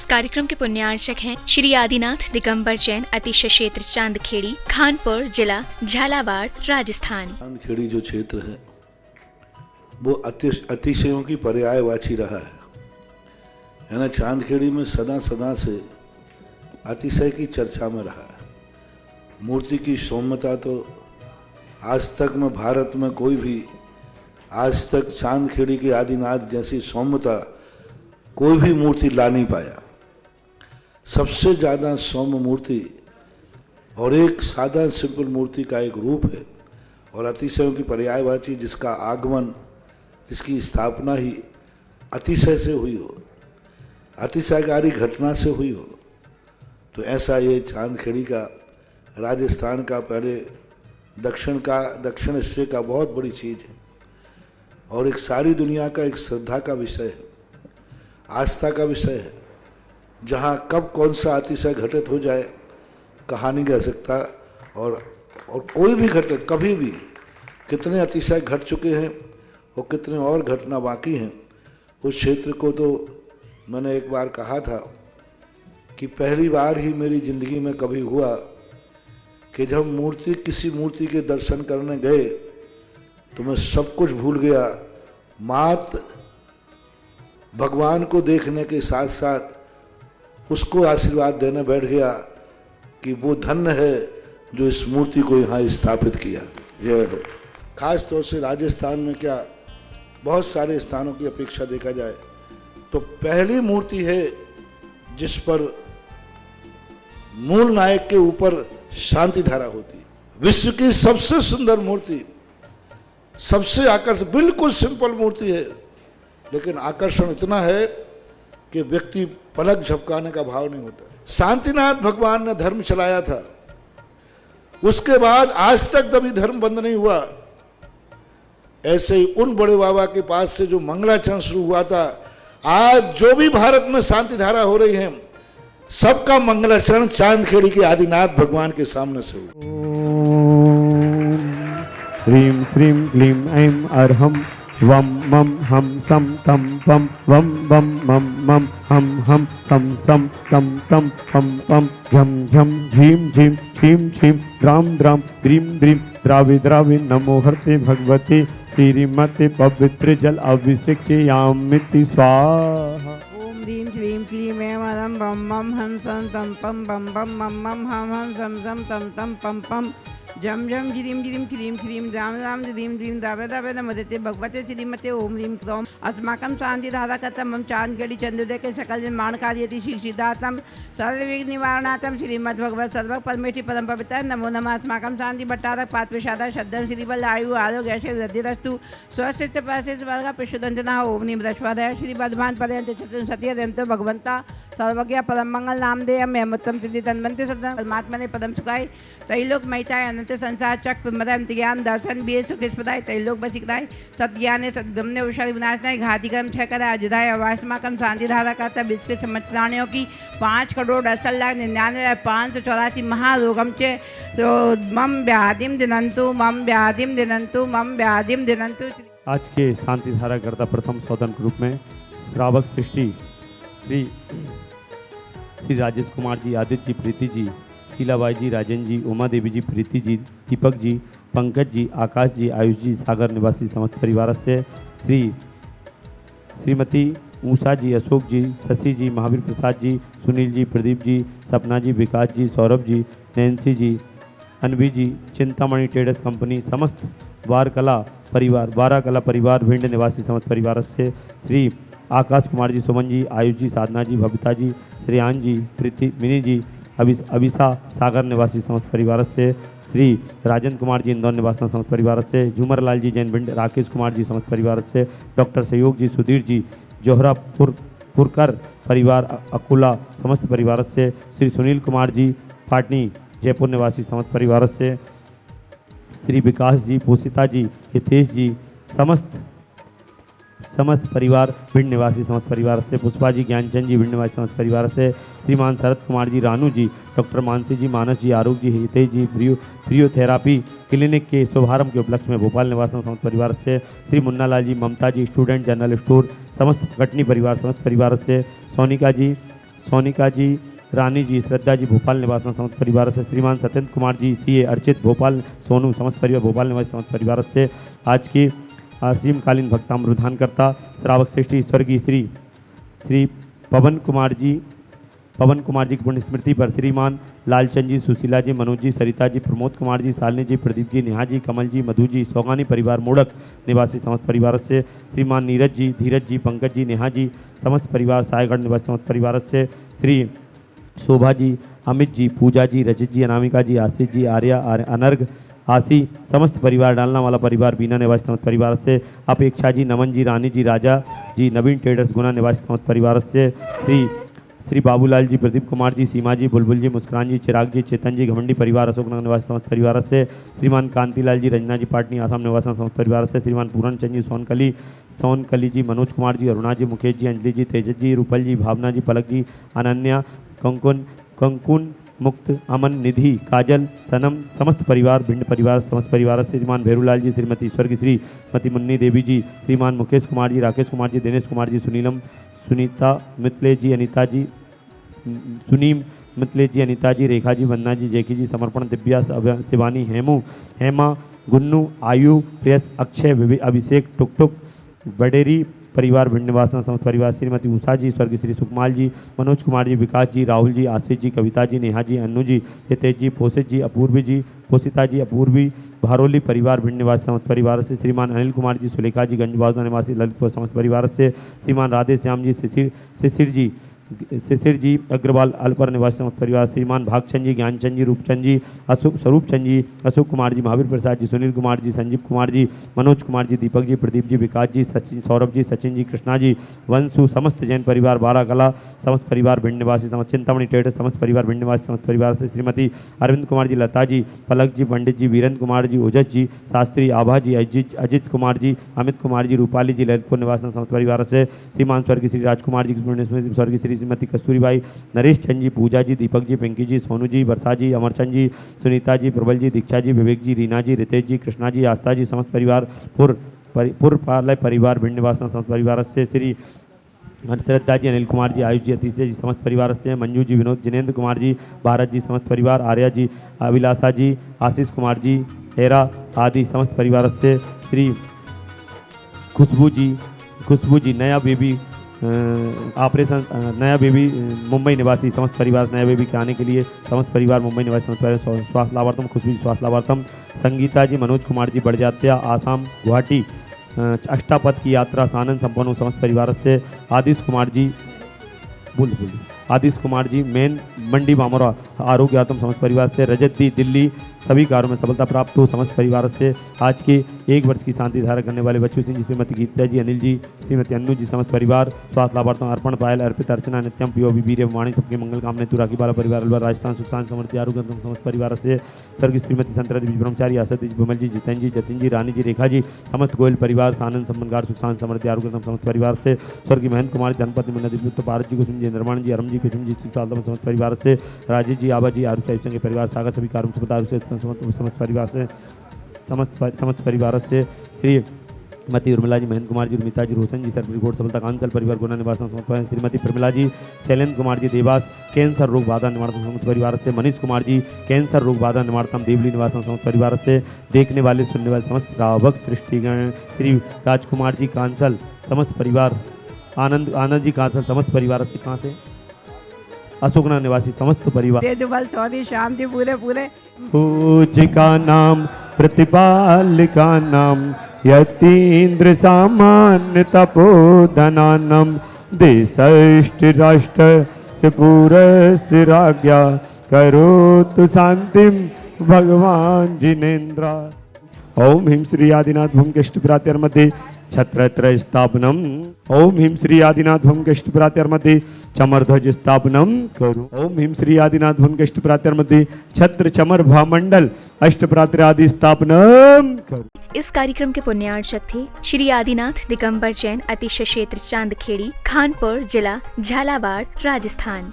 कार्यक्रम के पुण्यार्चक हैं श्री आदिनाथ दिगंबर जैन अतिशय क्षेत्र चांदखेड़ी, खानपुर जिला, झालावाड़, राजस्थान। चांदखेड़ी जो क्षेत्र है वो अतिशयों की पर्यायवाची रहा है ना। चांदखेड़ी में सदा सदा से अतिशय की चर्चा में रहा है। मूर्ति की सौम्यता तो आज तक में भारत में कोई भी आज तक चांदखेड़ी के आदिनाथ जैसी सौम्यता कोई भी मूर्ति ला नहीं पाया। सबसे ज़्यादा सौम्य मूर्ति और एक सादा सिंपल मूर्ति का एक रूप है और अतिशयों की पर्यायवाची जिसका आगमन, जिसकी स्थापना ही अतिशय से हुई हो, अतिशयकारी घटना से हुई हो, तो ऐसा ये चांदखेड़ी का राजस्थान का पहले दक्षिण हिस्से का बहुत बड़ी चीज़ है और एक सारी दुनिया का एक श्रद्धा का विषय है, आस्था का विषय है। जहाँ कब कौन सा अतिशय घटित हो जाए कहा नहीं जा सकता और कोई भी घटना कभी भी कितने अतिशय घट चुके हैं और कितने और घटना बाकी हैं। उस क्षेत्र को तो मैंने एक बार कहा था कि पहली बार ही मेरी ज़िंदगी में कभी हुआ कि जब किसी मूर्ति के दर्शन करने गए तो मैं सब कुछ भूल गया। मात भगवान को देखने के साथ साथ उसको आशीर्वाद देने बैठ गया कि वो धन्य है जो इस मूर्ति को यहाँ स्थापित किया। खास तौर से राजस्थान में क्या बहुत सारे स्थानों की अपेक्षा देखा जाए तो पहली मूर्ति है जिस पर मूल नायक के ऊपर शांति धारा होती है। विश्व की सबसे सुंदर मूर्ति, सबसे आकर्षक, बिल्कुल सिंपल मूर्ति है लेकिन आकर्षण इतना है कि व्यक्ति पलक झपकाने का भाव नहीं होता। शांतिनाथ भगवान ने धर्म चलाया था, उसके बाद आज तक कभी धर्म बंद नहीं हुआ। ऐसे ही उन बड़े बाबा के पास से जो मंगलाचरण शुरू हुआ था, आज जो भी भारत में शांति धारा हो रही है सबका मंगलाचरण चांदखेड़ी के आदिनाथ भगवान के सामने से हुआ। ह्रीं श्रीं क्लीं ऐं अर्हं वम मम हम सम तम पम वम वम मम मम हम सम सम तम तम पम पम झम झम झीम झीम छीम छीम द्राम द्राम द्रीम द्रीम द्रावि द्रावि नमो हर्ते भगवते श्रीमते पवित्र जल अभिषेक्ष्यामिति स्वाहा। ओम ह्रीं श्रीं क्लीं ऐं अर्हं वम मम हम सम तम पम बम बम मम मम हम सम सम तम तम पम पम जम जम झिरीम झिरीम क्रीम क्रीम राम राम झिरीम झिरीम द्रावे द्रावे नमोते भगवते श्रीमते ओम ह्रीं क्लौं अस्माकं शांति धारा कथम चांदखेड़ी चंद्रोदय के सकल निर्माण कार्य श्री सिद्धार्थम सर्वविघ्न निवारणार्थम श्रीमद भगवत सर्व परमेष्टि परम पवित्र नमो नमः। अस्माकं शांति भट्टारक पात्वशादा शब्दं श्रीबल आयु आरोग्य ऐसे वृद्धिरस्तु स्वस्थ परसे वर्ग पिशुदंजना ओम नीम रश्वादय श्री बद्धान पर्यंत चतुर्सत्य देवतो भगवंता सर्वज्ञ परम मंगल नाम दे मेमोत्तम सिद्धि तन्वंत सदन परमात्मा ने पदम सुखाय त्रैलोक महिताय अनंत संसार चक्र मदम ज्ञान दर्शन बीए सुखिस्पदाय त्रैलोक बसिकदाय सद्ज्ञाने सद्गम्य विषय विनाशनाय घातिकर्म क्षय कर अजदाय अवासमाकम शांति धारा का विश्व के समस्त प्राणियों की 5,68,99,584 महारोगम चे तो मम व्याधिम दिनंतु मम व्याधिम दिनंतु मम व्याधिम दिनंतु। आज के शांति धारा करता प्रथम सौदन के रूप में श्रावक सृष्टि श्री राजेश कुमार जी, आदित्य जी, प्रीति जी, शीलाबाई जी, राजन जी, उमा देवी जी, प्रीति जी, दीपक जी, पंकज जी, आकाश जी, आयुष जी, सागर निवासी समस्त परिवार से श्रीमती ऊषा जी, अशोक जी, शशि जी, महावीर प्रसाद जी, सुनील जी, प्रदीप जी, सपना जी, विकास जी, सौरभ जी, नैन्सी जी, अनवी जी, चिंतामणि ट्रेडर्स कंपनी, समस्त वारकला परिवार भिंड निवासी समस्त परिवार से श्री आकाश कुमार जी, सुमन जी, आयुष जी, साधना जी, भविता जी, श्रेयान जी, प्रीति, मिनी जी, अभिषा सागर निवासी समस्त परिवार से श्री राजेंद्र कुमार जी, इंदौर निवासी समस्त परिवार से झूमर लाल जी, जैन भिंड, राकेश कुमार जी, समस्त परिवार से डॉक्टर सहयोग जी, सुधीर जी, जोहरा पुरकर परिवार अकोला समस्त परिवार से श्री सुनील कुमार जी, पाटनी जयपुर निवासी समस्त परिवार से श्री विकास जी, पोषिता जी, हितेश जी, समस्त परिवार भिंड निवासी समस्त परिवार से पुष्पा जी, ज्ञानचंद जी, भिंड निवासी समस्त परिवार से श्रीमान शरद कुमार जी, रानू जी, डॉक्टर मानसी जी, मानस जी, आरोग्य जी, हितेश जी, फिजियोथेरापी क्लिनिक के शुभारंभ के उपलक्ष्य में भोपाल निवासी समस्त परिवार से श्री मुन्ना लाल जी, ममता जी, स्टूडेंट जनरल स्टोर समस्त कटनी परिवार समस्त परिवार से सोनिका जी, सोनिका जी, रानी जी, श्रद्धा जी भोपाल निवास समस्त परिवार से, श्रीमान सत्येंद्र कुमार जी सीए, अर्चित भोपाल, सोनू समस्त परिवार भोपाल निवासी समस्त परिवार से आज की असीमकालीन भक्तामृधान करता श्रावक श्रेष्ठी स्वर्गीय श्री पवन कुमार जी की पुण्य स्मृति पर श्रीमान लालचंद जी, सुशीला जी, मनोज जी, सरिता जी, प्रमोद कुमार जी, शालिनी जी, प्रदीप जी, नेहा जी, कमल जी, मधु जी, सौगानी परिवार मोड़क निवासी समस्त परिवार से, श्रीमान नीरज जी, धीरज जी, पंकज जी, नेहा जी समस्त परिवार, सायगढ़ निवासी समस्त परिवार से, श्री शोभा जी, अमित जी, पूजा जी, रचित जी, अनामिका जी, आशीष जी, आर्या, अनर्घ, आशी समस्त परिवार, डालना वाला परिवार, बीना निवासी समस्त परिवार से, अपेक्षा जी, नमन जी, रानी जी, राजा जी, नवीन ट्रेडर्स गुना निवासी समस्त परिवार से, श्री बाबूलाल जी, प्रदीप कुमार जी, सीमा जी, बुलबुल जी, मुस्कान जी, चिराग जी, चेतन जी, घमंडी परिवार अशोकनगर निवासी समस्त परिवार से, श्रीमान कांतिलाल जी, रंजना जी, पाटनी आसाम निवासी समस्त परिवार से, श्रीमान पूरन चंद जी, सोनकली जी, मनोज कुमार जी, अरुणा जी, मुकेश जी, अंजलि जी, तेजस जी, रूपल जी, भावना जी, पलक जी, अनन्या, कंकुन मुक्त, अमन, निधि, काजल, सनम समस्त परिवार, भिंड परिवार समस्त परिवार से, श्रीमान भैरूलाल जी, श्रीमती स्वर्गीय श्रीमती मुन्नी देवी जी, श्रीमान मुकेश कुमार जी, राकेश कुमार जी, दिनेश कुमार जी, सुनीलम, सुनीता मितलेश जी, अनीता जी, सुनीम मितलेश जी, अनीता जी, रेखा जी, वंदना जी, जैकी जी, समर्पण, दिव्या, शिवानी, हेमा, गुन्नू, आयु, प्रेस, अक्षय, अभिषेक, टुक बडेरी परिवार, भिंड निवास समस्त परिवार, श्रीमती उषा जी, स्वर्गीय श्री सुकुमाल जी, मनोज कुमार जी, विकास जी, राहुल जी, आशीष जी, कविता जी, नेहा जी, अन्नू जी, हितेश जी, पोषित जी, अपूर्वी जी, पोषिता जी, अपूर्वी, भारोली परिवार, भिंड निवासी समस्त परिवार से, श्रीमान अनिल कुमार जी, सुलेखा जी, गंजबाजवा निवासी ललितपुर समस्त परिवार से, श्रीमान राधे श्याम जी, शिशिर जी अग्रवाल अलपर निवासी समस्त परिवार, श्रीमान भागचंद जी, ज्ञानचंद जी, रूपचंद जी, स्वरूपचंद जी, अशोक कुमार जी, महावीर प्रसाद जी, सुनील कुमार जी, संजीव कुमार जी, मनोज कुमार जी, दीपक जी, प्रदीप जी, विकास जी, सचिन, सौरभ जी, सचिन जी, कृष्णा जी, वंशु समस्त जैन परिवार, बाराकला समस्त परिवार, भिंड निवासी समस्त, चिंतामणि ट्रेडर्स समस्त परिवार, भिंड निवासी समस्त परिवार से, श्रीमती अरविंद कुमार जी, लता जी, पलक जी, पंडित जी, वीरेंद्र कुमार जी, ओजस जी, शास्त्री, आभा जी, अजित कुमार जी, अमित कुमार जी, रूपाली जी, ललितपुर निवासी समस्त परिवार से, श्रीमान स्वर्गीय श्री राजकुमार जी, स्वर्गीय श्रीमती कस्तूरीबाई, नरेश चंद जी, पूजा जी, दीपक जी, पिंकी जी, सोनू जी, वर्षा जी, अमरचंद जी, सुनीता जी, प्रबल जी, दीक्षा जी, विवेक जी, रीना जी, रितेश जी, कृष्णा जी, आस्था जी, समस्त परिवार, पुरपालय परिवार, भिंड निवास समस्त परिवार से, श्री श्रद्धा जी, अनिल कुमार जी, आयुष जी, अतिशय जी समस्त परिवार से, मंजू जी, विनोद, जिनेन्द्र कुमार जी, भारत जी समस्त परिवार, आर्या जी, अभिलाषा जी, आशीष कुमार जी, हेरा आदि समस्त परिवार से, श्री खुशबू जी, नया बेबी ऑपरेशन नया बेबी मुंबई निवासी समस्त परिवार, नया बेबी के आने के लिए समस्त परिवार मुंबई निवासी समस्त परिवार, स्वास्थ्य लाभार्थम, खुशबू जी स्वास्थ्य लाभार्थम, संगीता जी, मनोज कुमार जी, बढ़जात्या, आसाम, गुवाहाटी, अष्टापद की यात्रा सानंद संपन्न समस्त परिवार से, आदिश कुमार जी मेन मंडी मामोरा आरोग्यार्थम समस्त परिवार से, रजत दी, दिल्ली सभी कार्यों में सफलता प्राप्त हो समस्त परिवार से, आज के 1 वर्ष की शांति धारा करने वाले बच्चों सिंह जी, श्रीमती गीता जी, अनिल जी, श्रीमती अन्नू जी समस्त परिवार, स्वास्थ्य लाभार्थम, अर्पण, पायल, अर्पित, अर्चना, नित्यम, पियो, वीर वाणी सबके मंगल कामने, तुराकी बाला परिवार, अलवर, राजस्थान, सुख शांति समृद्धि आरोग्य समस्त परिवार से, स्वर्गीय श्रीमती संतरा देवी ब्रह्मचारी, आसद जी, विमल जी, जितेन जी, जतिन जी, रानी जी, रेखा जी, समस्त गोयल परिवार, सानंद संबंधकार, सुख शांति समृद्धि आरोग्य समस्त परिवार से, स्वर्गीय महेंद्र कुमार, धनपति मुन्ना, भारत जी, कुसुम जी, निर्माण जी, अरम जी, कुसुम जी, समस्त परिवार से, राजेश जी, आबा जी, आरुष के परिवार, सागर सभी कार्य समस्त परिवार से, समस्त परिवार से, श्री मती उर्मिला जी, महेंद्र कुमार जी, उर्मिता जी, रोशन जी, सर्व रिपोर्ट सफलता, कांसल परिवार, गुना निवास समस्त, श्रीमती प्रमिला जी, शैलेंद्र कुमार जी, देवास, कैंसर रोग बाधा निवारण समस्त परिवार से, मनीष कुमार जी, कैंसर रोग बाधा निवारणम, देवली निवास समस्त परिवार से, देखने वाले सुनने वाले समस्त श्रावक सृष्टिगण, श्री राजकुमार जी, कांसल समस्त परिवार, आनंद जी, कांसल समस्त परिवार से, कहाँ से, अशोकनगर निवासी समस्त परिवार, सौदी शांति पूरे पूजिका नाम, प्रतिपालिका नाम, यतीन्द्र सामान्य तपोधनानम, देशष्ट राष्ट्र से पूरस्य राज्ञा, करोतु शांतिम भगवान जिनेन्द्र। ओम ह्रीं श्री आदिनाथ भूमकेष्ट प्रात्यर्मध्ये छत्रत्रय स्थापनम, ओम ह्रीं श्री आदिनाथ भूमकेष्ट प्रात्यर्मध्ये चमरध्वज स्थापनम करो, ओम ह्रीं श्री आदिनाथ भूमकेष्ट प्रात्यर्मध्ये छत्र चमर भामंडल अष्टप्रात्र आदि स्थापनम करो। इस कार्यक्रम के पुण्यार्चक थे श्री आदिनाथ दिगंबर जैन, अतिशय क्षेत्र चांदखेड़ी, खानपुर जिला, झालावाड़, राजस्थान।